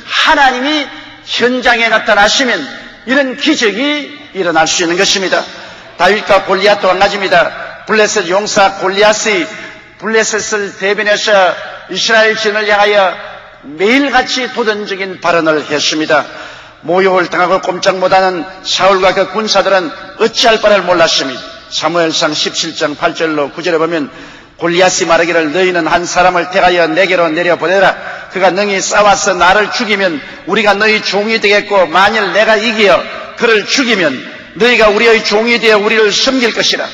하나님이 현장에 나타나시면 이런 기적이 일어날 수 있는 것입니다. 다윗과 골리앗도 한 가지입니다. 블레셋 용사 골리앗이 블레셋을 대변해서 이스라엘 진을 향하여 매일같이 도전적인 발언을 했습니다. 모욕을 당하고 꼼짝 못하는 사울과 그 군사들은 어찌할 바를 몰랐습니다. 사무엘상 17장 8절로 9절에 보면 골리앗이 말하기를 너희는 한 사람을 택하여 내게로 내려보내라. 그가 능히 싸워서 나를 죽이면 우리가 너희 종이 되겠고 만일 내가 이기어 그를 죽이면 너희가 우리의 종이 되어 우리를 섬길 것이라.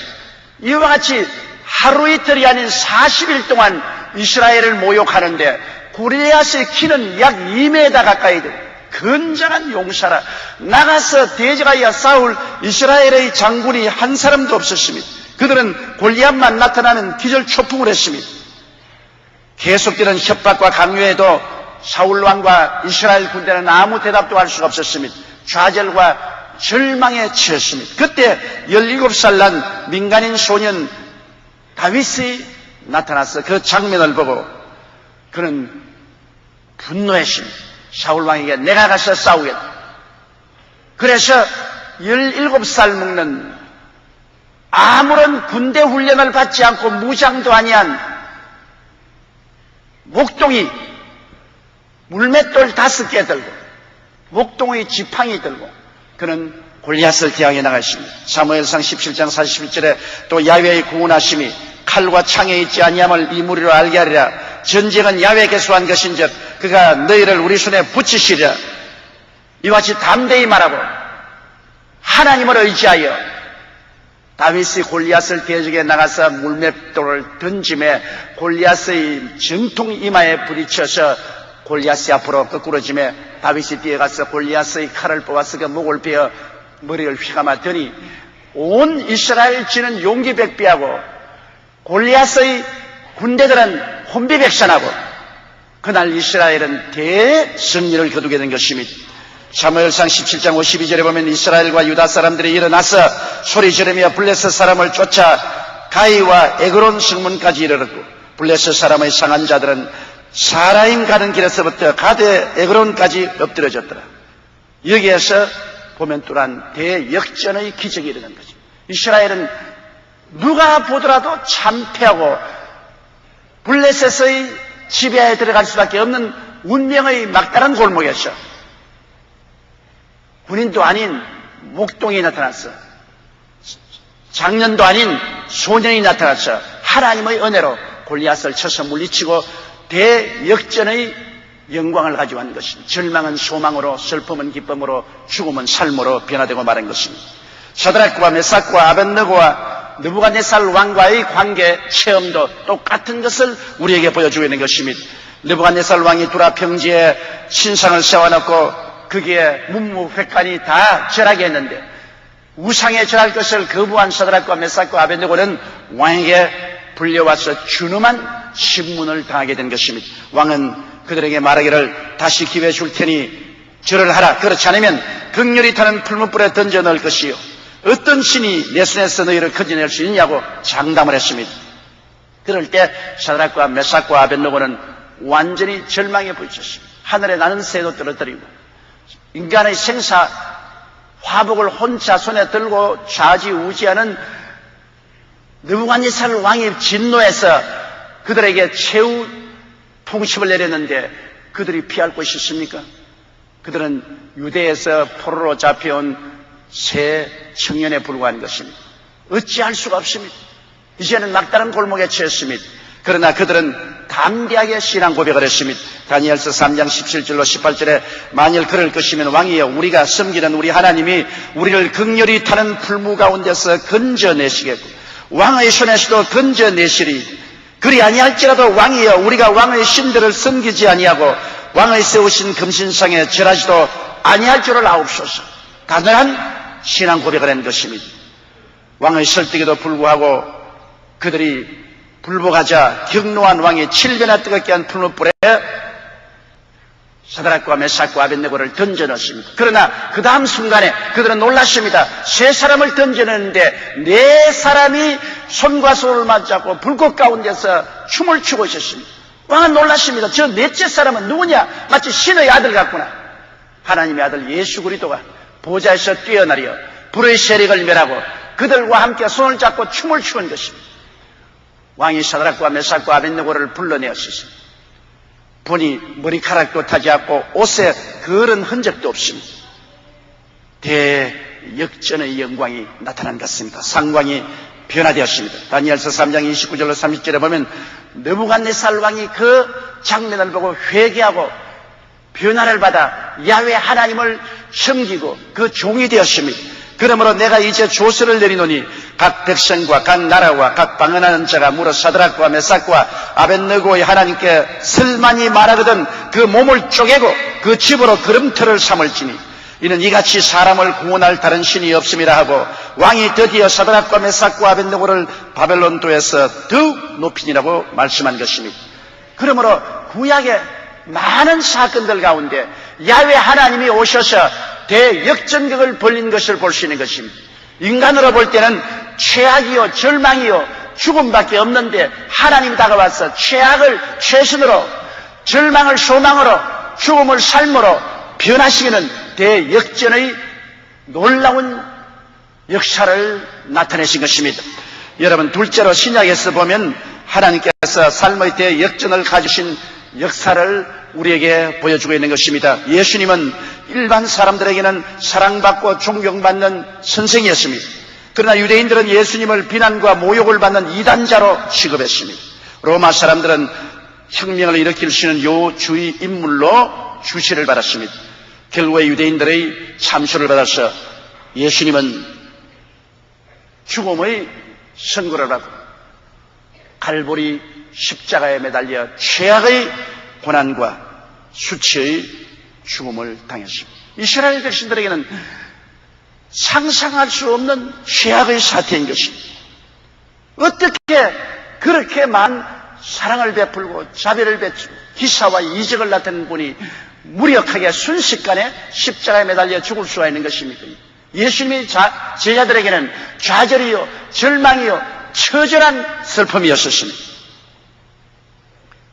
이와 같이 하루 이틀이 아닌 40일 동안 이스라엘을 모욕하는데 골리앗의 키는 약 2m 가까이 되고 건장한 용사라. 나가서 대적하여 싸울 이스라엘의 장군이 한 사람도 없었습니다. 그들은 골리앗만 나타나면 기절초풍을 했습니다. 계속되는 협박과 강요에도 사울왕과 이스라엘 군대는 아무 대답도 할 수가 없었습니다. 좌절과 절망에 처했습니다. 그때 17살 난 민간인 소년 다윗이 나타나서 그 장면을 보고 그는 분노했습니다. 사울왕에게 내가 가서 싸우겠다. 그래서 17살 먹는 아무런 군대 훈련을 받지 않고 무장도 아니한 목동이 물맷돌 5개 들고 목동의 지팡이 들고 그는 골리앗을 대항해 나갔습니다. 사무엘상 17장 41절에 또 야훼의 구원하심이 칼과 창에 있지 아니함을 이 무리로 알게 하리라. 전쟁은 야훼께서 한 것인즉 그가 너희를 우리 손에 붙이시리라. 이와 같이 담대히 말하고 하나님을 의지하여 다윗이 골리앗을 대적해 나가서 물맷돌을 던짐에 골리앗의 정통 이마에 부딪혀서 골리앗이 앞으로 거꾸러짐에 다윗이 뛰어가서 골리앗의 칼을 뽑아서 그 목을 베어 머리를 휘감았더니 온 이스라엘 지는 용기백비하고 골리앗의 군대들은 혼비백산하고 그날 이스라엘은 대승리를 거두게 된 것입니다. 사무엘상 17장 52절에 보면 이스라엘과 유다 사람들이 일어나서 소리 지르며 블레셋 사람을 쫓아 가이와 에그론 성문까지 이르렀고 블레셋 사람의 상한 자들은 사라임 가는 길에서부터 가데 에그론까지 엎드려졌더라. 여기에서 보면 또한 대역전의 기적이 일어난 거죠. 이스라엘은 누가 보더라도 참패하고 블레셋의 지배에 들어갈 수밖에 없는 운명의 막다른 골목이었죠. 군인도 아닌 목동이 나타났어. 장년도 아닌 소년이 나타났어. 하나님의 은혜로 골리앗을 쳐서 물리치고 대역전의 영광을 가져온 것입니다. 절망은 소망으로, 슬픔은 기쁨으로, 죽음은 삶으로 변화되고 말한 것입니다. 사드락과 메삭과 아벳느고와 느부갓네살 왕과의 관계 체험도 똑같은 것을 우리에게 보여주고 있는 것입니다. 느부갓네살 왕이 두라 평지에 신상을 세워놓고 거기에 문무백관이 다 절하게 했는데 우상에 절할 것을 거부한 사드락과 메삭과 아벳느고는 왕에게 불려와서 준엄한 신문을 당하게 된 것입니다. 왕은 그들에게 말하기를 다시 기회 줄 테니 절을 하라. 그렇지 않으면 극렬히 타는 풀무불에 던져 넣을 것이요 어떤 신이 내 손에서 너희를 건져낼 수 있냐고 장담을 했습니다. 그럴 때 사드락과 메삭과 아벳느고는 완전히 절망에 부딪혔습니다. 하늘에 나는 새도 떨어뜨리고 인간의 생사 화복을 혼자 손에 들고 좌지우지하는 느부갓네살 왕이 진노해서 그들에게 최후 통첩을 내렸는데 그들이 피할 곳이 있습니까? 그들은 유대에서 포로로 잡혀온 새 청년에 불과한 것입니다. 어찌할 수가 없습니다. 이제는 막다른 골목에 처했습니다. 그러나 그들은 담대하게 신앙 고백을 했습니다. 다니엘서 3장 17절로 18절에 만일 그럴 것이면 왕이여 우리가 섬기는 우리 하나님이 우리를 극렬히 타는 풀무 가운데서 건져내시겠고 왕의 손에서도 건져내시리. 그리 아니할지라도 왕이여 우리가 왕의 신들을 섬기지 아니하고 왕의 세우신 금신상에 절하지도 아니할 줄을 아옵소서. 단단한 신앙 고백을 한 것입니다. 왕의 설득에도 불구하고 그들이 불복하자 경노한 왕이 7배나 뜨겁게 한 풀무불에 사드락과 메삭과 아벳느고를 던져넣습니다. 그러나 그 다음 순간에 그들은 놀랐습니다. 세 사람을 던져냈는데 네 사람이 손과 손을 맞잡고 불꽃 가운데서 춤을 추고 있었습니다. 왕은 놀라십니다. 저 넷째 사람은 누구냐? 마치 신의 아들 같구나. 하나님의 아들 예수 그리스도가 보좌에서 뛰어내려 불의 세력을 멸하고 그들과 함께 손을 잡고 춤을 추는 것입니다. 왕이 사드락과 메삭과 아벳느고를 불러내었으니 보니 머리카락도 타지 않고 옷에 그런 흔적도 없습니다. 대역전의 영광이 나타난 것 같습니다. 상광이 변화되었습니다. 다니엘서 3장 29절로 30절에 보면 느부갓네살 왕이 그 장면을 보고 회개하고 변화를 받아 야훼 하나님을 섬기고 그 종이 되었습니다. 그러므로 내가 이제 조서를 내리노니 각 백성과 각 나라와 각 방언하는 자가 물어 사드락과 메삭과 아벳느고의 하나님께 설만이 말하거든 그 몸을 쪼개고 그 집으로 걸음터를 삼을지니 이는 이같이 사람을 구원할 다른 신이 없음이라 하고 왕이 드디어 사드락과 메삭과 아벳느고를 바벨론도에서 더욱 높이니라고 말씀한 것입니다. 그러므로 구약의 많은 사건들 가운데 야훼 하나님이 오셔서 대역전극을 벌린 것을 볼 수 있는 것입니다. 인간으로 볼 때는 최악이요 절망이요 죽음밖에 없는데 하나님이 다가와서 최악을 최선으로 절망을 소망으로 죽음을 삶으로 변화시키는 대역전의 놀라운 역사를 나타내신 것입니다. 여러분, 둘째로 신약에서 보면 하나님께서 삶의 대역전을 가지신 역사를 우리에게 보여주고 있는 것입니다. 예수님은 일반 사람들에게는 사랑받고 존경받는 선생이었습니다. 그러나 유대인들은 예수님을 비난과 모욕을 받는 이단자로 취급했습니다. 로마 사람들은 혁명을 일으킬 수 있는 요주의 인물로 주시를 받았습니다. 결국에 유대인들의 참수를 받아서 예수님은 죽음의 선고를 받고 갈보리 십자가에 매달려 최악의 고난과 수치의 죽음을 당했습니다. 이스라엘 백성들에게는 상상할 수 없는 최악의 사태인 것입니다. 어떻게 그렇게 많은 사랑을 베풀고 자비를 베풀고 기사와 이적을 나타내는 분이 무력하게 순식간에 십자가에 매달려 죽을 수가 있는 것입니까? 예수님의 제자들에게는 좌절이요 절망이요 처절한 슬픔이었습니다.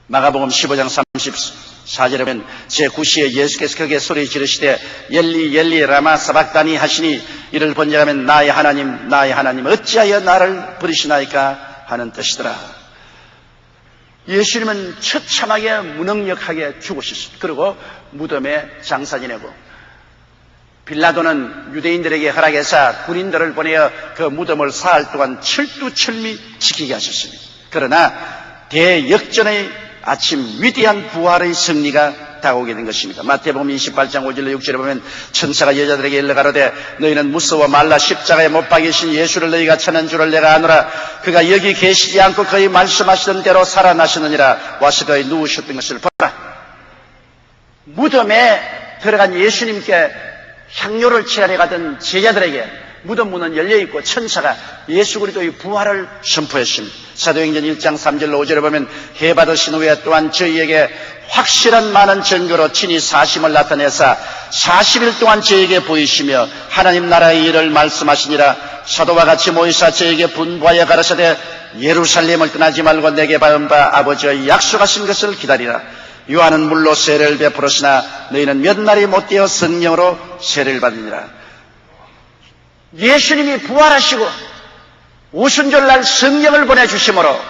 마가복음 15장 34절에 보면 제9시에 예수께서 크게 소리 지르시되 엘리 엘리 라마 사박다니 하시니 이를 번역하면 나의 하나님 어찌하여 나를 버리시나이까 하는 뜻이더라. 예수님은 처참하게 무능력하게 죽으셨습니다. 그리고 무덤에 장사 지내고 빌라도는 유대인들에게 허락해서 군인들을 보내어 그 무덤을 사흘 동안 철두철미 지키게 하셨습니다. 그러나 대역전의 아침 위대한 부활의 승리가 다가오게 된 것입니다. 마태복음 28장 5절로 6절에 보면 천사가 여자들에게 일러 가로되 너희는 무서워 말라 십자가에 못 박이신 예수를 너희가 찾는 줄을 내가 아노라. 그가 여기 계시지 않고 그의 말씀하시던 대로 살아나셨느니라. 와서 그의 누우셨던 것을 보라. 무덤에 들어간 예수님께 향료를 칠하러 가던 제자들에게 무덤 문은 열려있고 천사가 예수 그리스도의 부활을 선포했습니다. 사도행전 1장 3절로 5절에 보면 해 받으신 후에 또한 저희에게 확실한 많은 증거로 친히 사심을 나타내사 40일 동안 저에게 보이시며 하나님 나라의 일을 말씀하시니라. 사도와 같이 모이사 저에게 분부하여 가라사대 예루살렘을 떠나지 말고 내게 받은 바 아버지의 약속하신 것을 기다리라. 요한은 물로 세례를 베풀었으나 너희는 몇 날이 못되어 성령으로 세례를 받으니라. 예수님이 부활하시고 오순절날 성령을 보내주심으로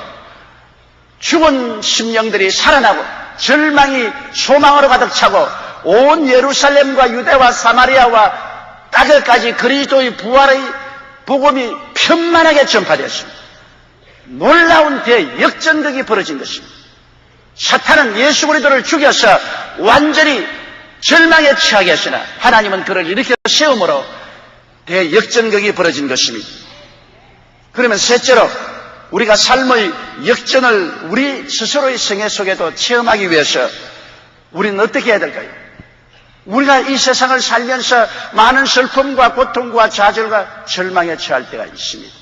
죽은 심령들이 살아나고 절망이 소망으로 가득 차고 온 예루살렘과 유대와 사마리아와 땅에까지 그리스도의 부활의 복음이 편만하게 전파되었습니다. 놀라운 대역전극이 벌어진 것입니다. 사탄은 예수 그리스도를 죽여서 완전히 절망에 처하게 하시나 하나님은 그를 일으켜 세움으로 대역전극이 벌어진 것입니다. 그러면 셋째로 우리가 삶의 역전을 우리 스스로의 생애 속에도 체험하기 위해서 우리는 어떻게 해야 될까요? 우리가 이 세상을 살면서 많은 슬픔과 고통과 좌절과 절망에 처할 때가 있습니다.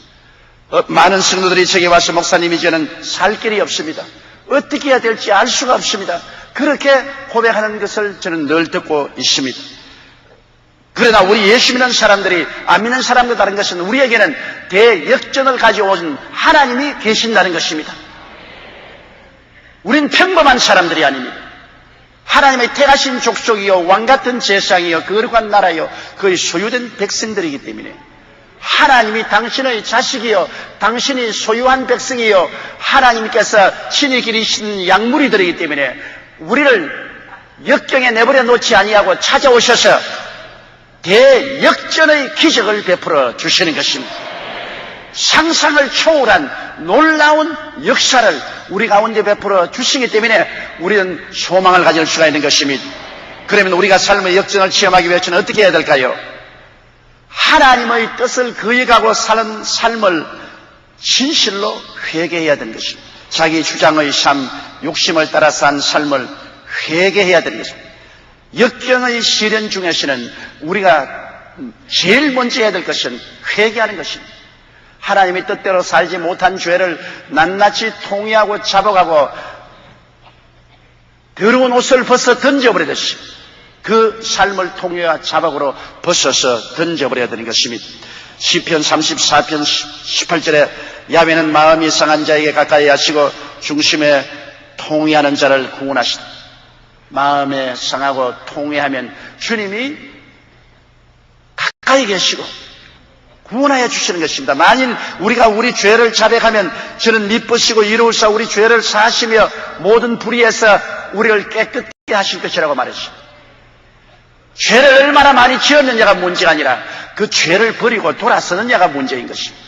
많은 성도들이 제게 와서 목사님 이제는 살 길이 없습니다. 어떻게 해야 될지 알 수가 없습니다. 그렇게 고백하는 것을 저는 늘 듣고 있습니다. 그러나 우리 예수 믿는 사람들이 안 믿는 사람과 다른 것은 우리에게는 대역전을 가져온 하나님이 계신다는 것입니다. 우린 평범한 사람들이 아닙니다. 하나님의 택하신 족속이요, 왕같은 제사장이요, 거룩한 나라요, 그의 소유된 백성들이기 때문에 하나님이 당신의 자식이요, 당신이 소유한 백성이요, 하나님께서 친히 기르신 양무리들이기 때문에 우리를 역경에 내버려 놓지 아니하고 찾아오셔서 대역전의 기적을 베풀어 주시는 것입니다. 상상을 초월한 놀라운 역사를 우리 가운데 베풀어 주시기 때문에 우리는 소망을 가질 수가 있는 것입니다. 그러면 우리가 삶의 역전을 체험하기 위해서는 어떻게 해야 될까요? 하나님의 뜻을 거역하고 사는 삶을 진실로 회개해야 되는 것입니다. 자기 주장의 삶, 욕심을 따라 산 삶을 회개해야 되는 것입니다. 역경의 시련 중에서는 우리가 제일 먼저 해야 될 것은 회개하는 것입니다. 하나님의 뜻대로 살지 못한 죄를 낱낱이 통회하고 잡아가고 더러운 옷을 벗어 던져버리듯이 그 삶을 통회와 자박으로 벗어서 던져버려야 되는 것입니다. 시편 34편 18절에 야훼는 마음이 상한 자에게 가까이 하시고 중심에 통회하는 자를 구원하시다. 마음에 상하고 통회하면 주님이 가까이 계시고 구원하여 주시는 것입니다. 만일 우리가 우리 죄를 자백하면 저는 미쁘시고 이로우사 우리 죄를 사하시며 모든 불의에서 우리를 깨끗게 하실 것이라고 말했습니다. 죄를 얼마나 많이 지었느냐가 문제가 아니라 그 죄를 버리고 돌아서느냐가 문제인 것입니다.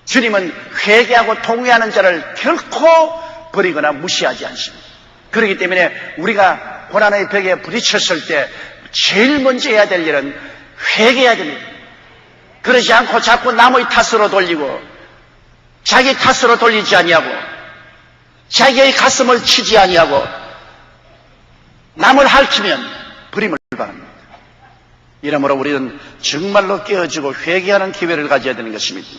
주님은 회개하고 통회하는 자를 결코 버리거나 무시하지 않습니다. 그렇기 때문에 우리가 고난의 벽에 부딪혔을 때 제일 먼저 해야 될 일은 회개해야 됩니다. 그러지 않고 자꾸 남의 탓으로 돌리고 자기 탓으로 돌리지 아니하고 자기의 가슴을 치지 아니하고 남을 핥히면 버림을 바랍니다. 이러므로 우리는 정말로 깨어지고 회개하는 기회를 가져야 되는 것입니다.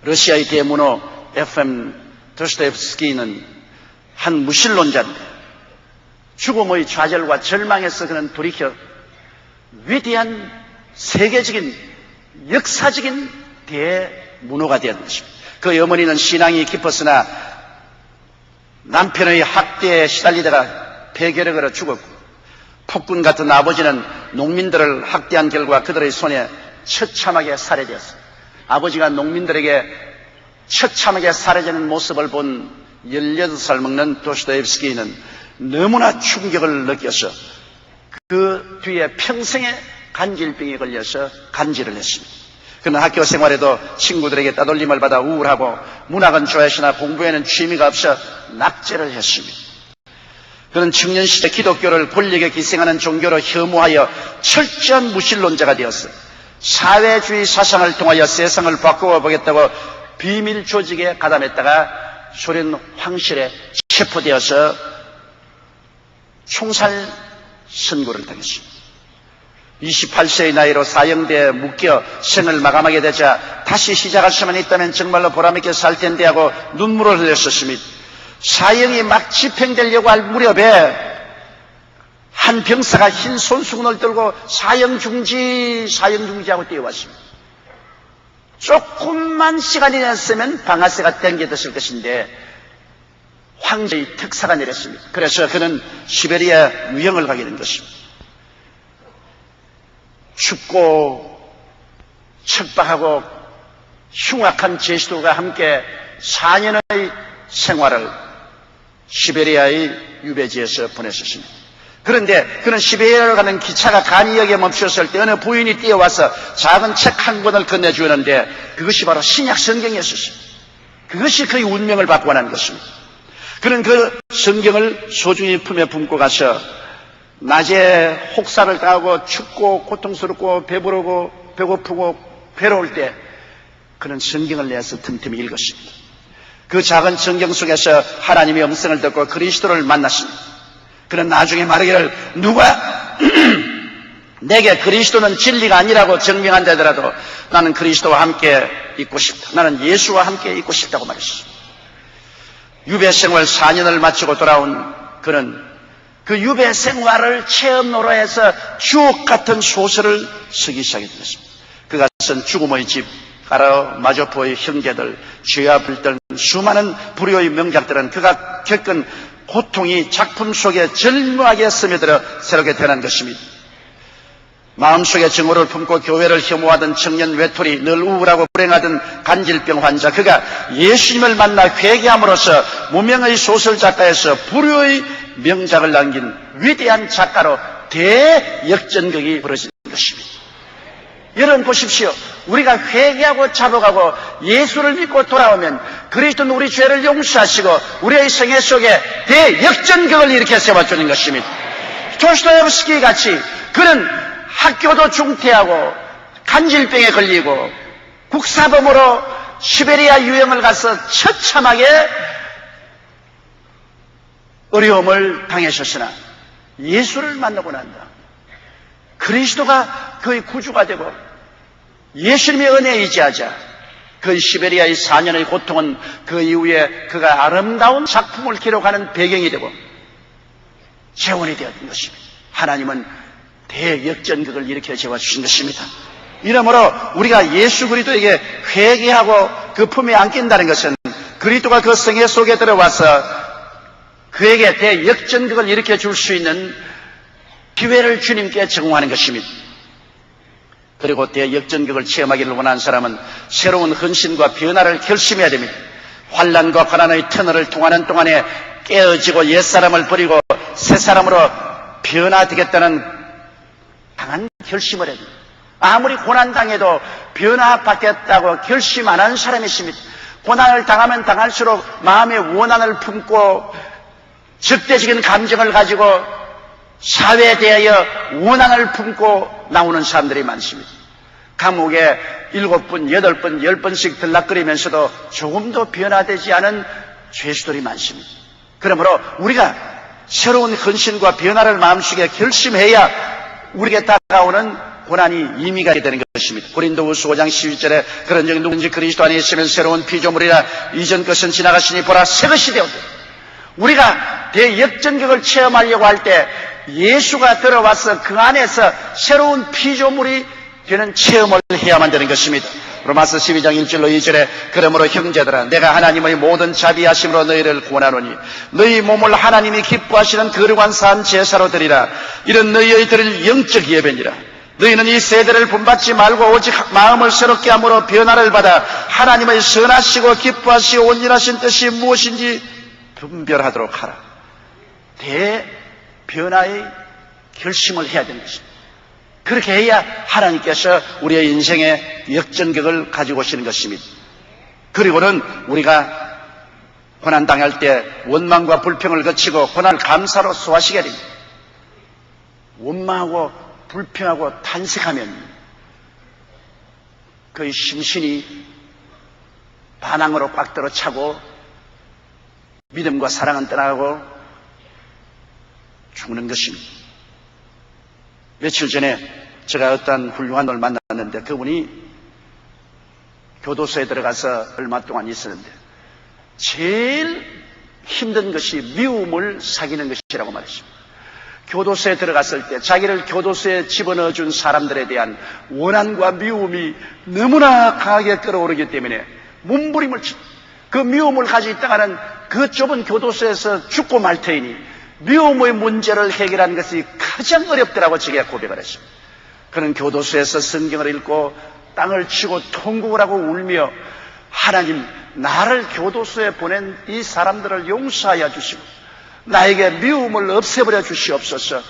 러시아의 대문호 F.M. 도스토옙스키는 한 무신론자인데 죽음의 좌절과 절망에서 그는 돌이켜 위대한 세계적인 역사적인 대문호가 되었던 것입니다. 그 어머니는 신앙이 깊었으나 남편의 학대에 시달리다가 폐결핵으로 죽었고 폭군 같은 아버지는 농민들을 학대한 결과 그들의 손에 처참하게 살해되었습니다. 아버지가 농민들에게 처참하게 살해지는 모습을 본 18살 먹는 도스토옙스키는 너무나 충격을 느껴서 그 뒤에 평생에 간질병에 걸려서 간질을 했습니다. 그는 학교 생활에도 친구들에게 따돌림을 받아 우울하고 문학은 좋아했으나 공부에는 취미가 없어 낙제를 했습니다. 그는 청년 시대 기독교를 권력에 기생하는 종교로 혐오하여 철저한 무신론자가 되었어요. 사회주의 사상을 통하여 세상을 바꾸어 보겠다고 비밀 조직에 가담했다가 소련 황실에 체포되어서 총살 선고를 당했습니다. 28세의 나이로 사형대에 묶여 생을 마감하게 되자 다시 시작할 수만 있다면 정말로 보람있게 살 텐데 하고 눈물을 흘렸었습니다. 사형이 막 집행되려고 할 무렵에 한 병사가 흰 손수건을 들고 사형 중지하고 뛰어왔습니다. 조금만 시간이 지났으면 방아쇠가 당겨졌을 것인데 황제의 특사가 내렸습니다. 그래서 그는 시베리아 유형을 가게 된 것입니다. 춥고 척박하고 흉악한 제주도가 함께 4년의 생활을 시베리아의 유배지에서 보냈었습니다. 그런데 그는 시베리아로 가는 기차가 간이역에 멈추었을 때 어느 부인이 뛰어와서 작은 책 한 권을 건네주었는데 그것이 바로 신약 성경이었습니다. 그것이 그의 운명을 바꿔가는 것입니다. 그는 그 성경을 소중히 품에 품고 가서 낮에 혹사를 당하고 춥고 고통스럽고 배부르고 배고프고 괴로울 때 그는 성경을 내서 틈틈이 읽었습니다. 그 작은 성경 속에서 하나님의 음성을 듣고 그리스도를 만났습니다. 그는 나중에 말하기를 누가 내게 그리스도는 진리가 아니라고 증명한다 하더라도 나는 그리스도와 함께 있고 싶다. 나는 예수와 함께 있고 싶다고 말했습니다. 유배 생활 4년을 마치고 돌아온 그는 그 유배 생활을 체험로로 해서 주옥 같은 소설을 쓰기 시작했습니다. 그가 쓴 죽음의 집, 바로 마조포의 형제들, 죄와 불던 수많은 불효의 명작들은 그가 겪은 고통이 작품 속에 절묘하게 스며들어 새롭게 태어난 것입니다. 마음속에 증오를 품고 교회를 혐오하던 청년 외톨이, 늘 우울하고 불행하던 간질병 환자, 그가 예수님을 만나 회개함으로써 무명의 소설작가에서 불효의 명작을 남긴 위대한 작가로 대역전극이 벌어진 것입니다. 여러분 보십시오. 우리가 회개하고 자복하고 예수를 믿고 돌아오면 그리스도는 우리 죄를 용서하시고 우리의 생애 속에 대역전극을 일으켜 세워주는 것입니다. 도스토옙스키 같이 그는 학교도 중퇴하고 간질병에 걸리고 국사범으로 시베리아 유형을 가서 처참하게 어려움을 당하셨으나 예수를 만나고 난다. 그리스도가 그의 구주가 되고 예수님의 은혜에 의지하자 그 시베리아의 4년의 고통은 그 이후에 그가 아름다운 작품을 기록하는 배경이 되고 재원이 되었던 것입니다. 하나님은 대역전극을 일으켜 세워주신 것입니다. 이러므로 우리가 예수 그리스도에게 회개하고 그 품에 안긴다는 것은 그리스도가 그 성회 속에 들어와서 그에게 대역전극을 일으켜 줄 수 있는 기회를 주님께 제공하는 것입니다. 그리고 대역전극을 체험하기를 원하는 사람은 새로운 헌신과 변화를 결심해야 됩니다. 환난과 고난의 터널을 통하는 동안에 깨어지고 옛사람을 버리고 새사람으로 변화되겠다는 강한 결심을 해야 됩니다. 아무리 고난당해도 변화받겠다고 결심 안 하는 사람이 있습니다. 고난을 당하면 당할수록 마음의 원한을 품고 적대적인 감정을 가지고 사회에 대하여 원한을 품고 나오는 사람들이 많습니다. 감옥에 7번, 8번, 10번씩 들락거리면서도 조금도 변화되지 않은 죄수들이 많습니다. 그러므로 우리가 새로운 헌신과 변화를 마음속에 결심해야 우리에게 다가오는 고난이 의미가 되는 것입니다. 고린도후서 5장 12절에 그런 적이 누구든지 그리스도 안에 있으면 새로운 피조물이라 이전 것은 지나갔으니 보라 새 것이 되었다. 우리가 대역전극을 체험하려고 할 때 예수가 들어와서 그 안에서 새로운 피조물이 되는 체험을 해야만 되는 것입니다. 로마서 12장 1절로 2절에 그러므로 형제들아 내가 하나님의 모든 자비하심으로 너희를 권하노니 너희 몸을 하나님이 기뻐하시는 거룩한 산 제사로 드리라. 이런 너희의 드릴 영적 예배니라. 너희는 이 세대를 본받지 말고 오직 마음을 새롭게 함으로 변화를 받아 하나님의 선하시고 기뻐하시고 온전하신 뜻이 무엇인지 분별하도록 하라. 대변화의 결심을 해야 되는 것입니다. 그렇게 해야 하나님께서 우리의 인생에 역전격을 가지고 오시는 것입니다. 그리고는 우리가 고난당할 때 원망과 불평을 거치고 고난을 감사로 소화시켜야 됩니다. 원망하고 불평하고 탄식하면 그의 심신이 반항으로 꽉 들어차고 믿음과 사랑은 떠나가고 죽는 것입니다. 며칠 전에 제가 어떤 훌륭한 걸 만났는데 그분이 교도소에 들어가서 얼마 동안 있었는데 제일 힘든 것이 미움을 사귀는 것이라고 말했습니다. 교도소에 들어갔을 때 자기를 교도소에 집어넣어 준 사람들에 대한 원한과 미움이 너무나 강하게 끌어오르기 때문에 몸부림을 치고 그 미움을 가지고 있다가는 그 좁은 교도소에서 죽고 말 터이니 미움의 문제를 해결하는 것이 가장 어렵더라고 제가 고백을 했습니다. 그는 교도소에서 성경을 읽고 땅을 치고 통곡을 하고 울며 하나님 나를 교도소에 보낸 이 사람들을 용서하여 주시고 나에게 미움을 없애버려 주시옵소서.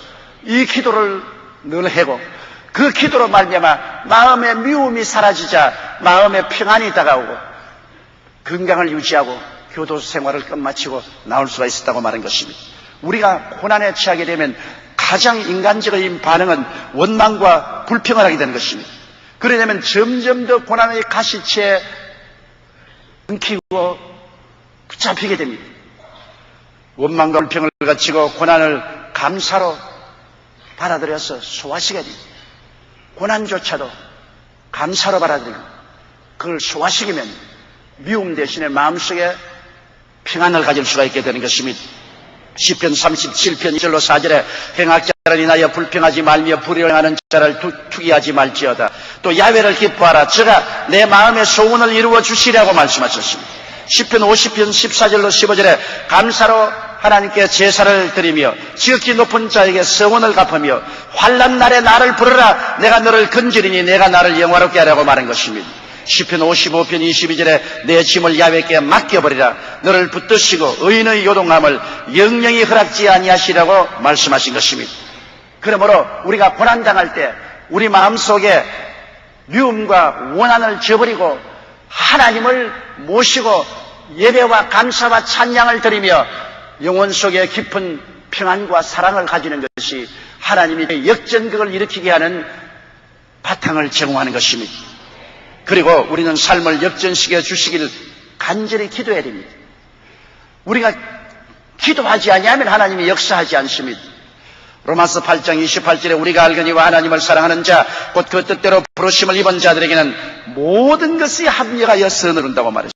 이 기도를 늘 하고 그 기도로 말미암아 마음의 미움이 사라지자 마음의 평안이 다가오고 건강을 유지하고 교도소 생활을 끝마치고 나올 수가 있었다고 말한 것입니다. 우리가 고난에 처하게 되면 가장 인간적인 반응은 원망과 불평을 하게 되는 것입니다. 그러려면 점점 더 고난의 가시체에 엉키고 붙잡히게 됩니다. 원망과 불평을 거치고 고난을 감사로 받아들여서 소화시켜야 됩니다. 고난조차도 감사로 받아들이고 그걸 소화시키면 미움 대신에 마음속에 평안을 가질 수가 있게 되는 것입니다. 시편 37편 1절로 4절에 행악자 자를 인하여 불평하지 말며 불효하는 자를 투기하지 말지어다. 또 야훼를 기뻐하라. 저가 내 마음의 소원을 이루어 주시라고 말씀하셨습니다. 시편 50편 14절로 15절에 감사로 하나님께 제사를 드리며 지극히 높은 자에게 서원을 갚으며 환난 날에 나를 부르라. 내가 너를 건지리니 내가 나를 영화롭게 하라고 말한 것입니다. 시편 55편 22절에 내 짐을 야훼께 맡겨버리라. 너를 붙드시고 의인의 요동함을 영영히 허락지 아니하시라고 말씀하신 것입니다. 그러므로 우리가 고난당할 때 우리 마음속에 미움과 원한을 저버리고 하나님을 모시고 예배와 감사와 찬양을 드리며 영혼 속에 깊은 평안과 사랑을 가지는 것이 하나님이 역전극을 일으키게 하는 바탕을 제공하는 것입니다. 그리고 우리는 삶을 역전시켜 주시길 간절히 기도해야 됩니다. 우리가 기도하지 아니하면 하나님이 역사하지 않습니다. 로마서 8장 28절에 우리가 알거니와 하나님을 사랑하는 자 곧 그 뜻대로 부르심을 입은 자들에게는 모든 것이 합력하여 선을 이룬다고 말했습니다.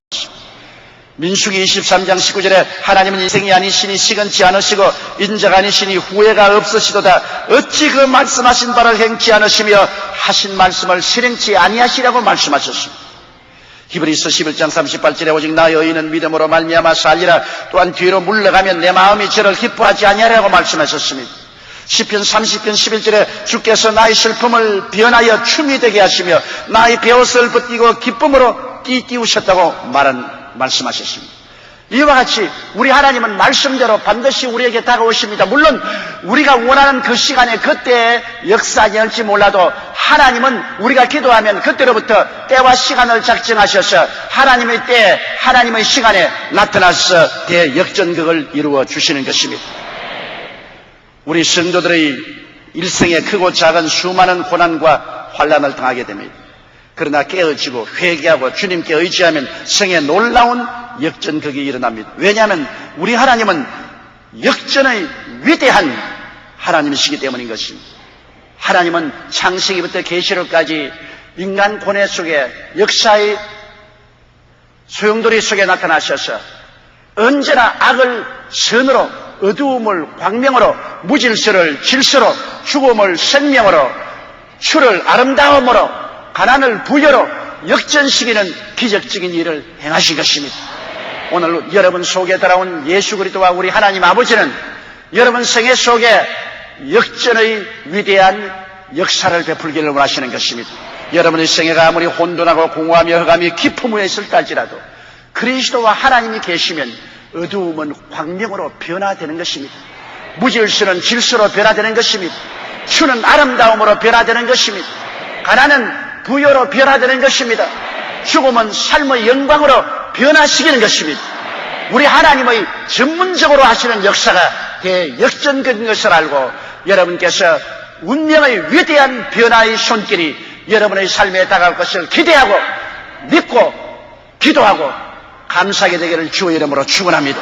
민수기 23장 19절에 하나님은 인생이 아니시니 시건치 않으시고 인자가 아니시니 후회가 없으시도다. 어찌 그 말씀하신 바를 행치 않으시며 하신 말씀을 실행치 아니하시라고 말씀하셨습니다. 히브리서 11장 38절에 오직 나의 의인은 믿음으로 말미암아 살리라. 또한 뒤로 물러가면 내 마음이 저를 기뻐하지 아니하라고 말씀하셨습니다. 시편 30편 11절에 주께서 나의 슬픔을 변하여 춤이 되게 하시며 나의 베옷을 벗기고 기쁨으로 띠띠우셨다고 말씀하셨습니다. 이와 같이 우리 하나님은 말씀대로 반드시 우리에게 다가오십니다. 물론 우리가 원하는 그 시간에 그때에 역사하지 않을지 몰라도 하나님은 우리가 기도하면 그때로부터 때와 시간을 작정하셔서 하나님의 때에 하나님의 시간에 나타나서 대역전극을 이루어 주시는 것입니다. 우리 성도들의 일생에 크고 작은 수많은 고난과 환난을 당하게 됩니다. 그러나 깨어지고 회개하고 주님께 의지하면 생에 놀라운 역전극이 일어납니다. 왜냐하면 우리 하나님은 역전의 위대한 하나님이시기 때문인 것입니다. 하나님은 창세기부터 계시록까지 인간 고뇌 속에 역사의 소용돌이 속에 나타나셔서 언제나 악을 선으로 어두움을 광명으로 무질서를 질서로 죽음을 생명으로 추를 아름다움으로 가난을 부여로 역전시키는 기적적인 일을 행하신 것입니다. 오늘 여러분 속에 들어온 예수 그리스도와 우리 하나님 아버지는 여러분 생애 속에 역전의 위대한 역사를 베풀기를 원하시는 것입니다. 여러분의 생애가 아무리 혼돈하고 공허하며 흑암이 깊은 후에 있을까 할지라도 그리스도와 하나님이 계시면 어두움은 광명으로 변화되는 것입니다. 무질서는 질서로 변화되는 것입니다. 추는 아름다움으로 변화되는 것입니다. 가난은 부여로 변화되는 것입니다. 죽음은 삶의 영광으로 변화시키는 것입니다. 우리 하나님의 전문적으로 하시는 역사가 대역전적인 것을 알고 여러분께서 운명의 위대한 변화의 손길이 여러분의 삶에 다가올 것을 기대하고 믿고 기도하고 감사하게 되기를 주의 이름으로 축원합니다.